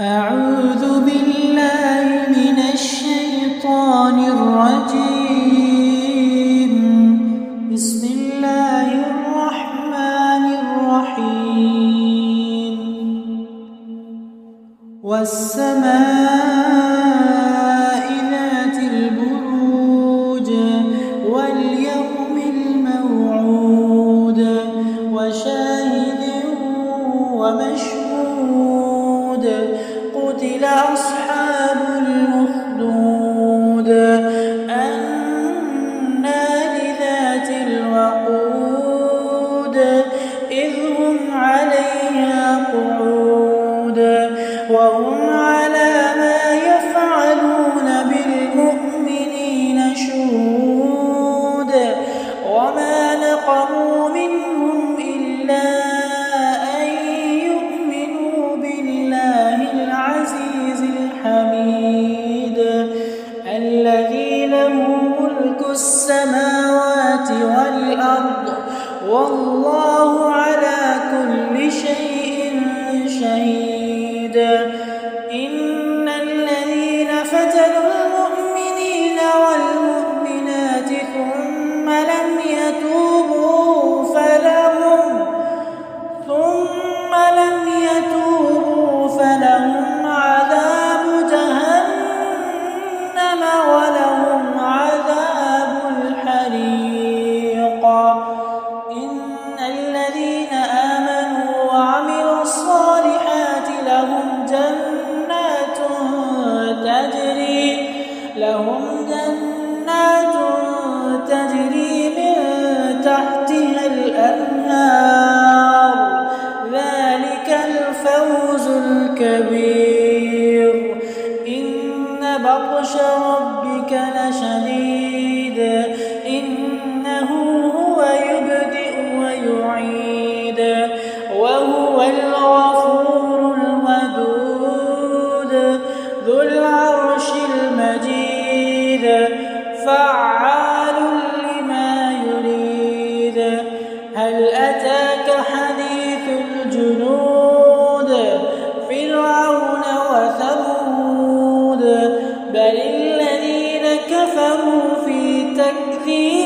أعوذ بالله من الشيطان الرجيم. بسم الله الرحمن الرحيم. والسماء ذات البروج واليوم الموعود وشاهد ومشهود. قتل أصحاب الأخدود النار ذات الوقود إذ هم عليها قعود وهم على ما يفعلون بالمؤمنين شهود. وما نقموا منهم إلا أن يؤمنوا بالله العزيز الحميد الذي له ملك السماوات والأرض والله على كل شيء شهيد. إن الذين فتنوا المؤمنين والمؤمنات ثم لم يتوبوا فلهم عذاب جهنم ولهم عذاب الحريق. إن الذين آمنوا وعملوا الصالحات لهم جنات تجري من تحتها الأنهار. ذلك الفوز الكبير. إن بطش ربك لشديد. إنه هو يبدئ ويعيد وهو الغفور الودود ذو العرش المجيد فعال لما يريد. هل أتاك حديث الجنود فرعون وثمود بل الذين كفروا في تكذيب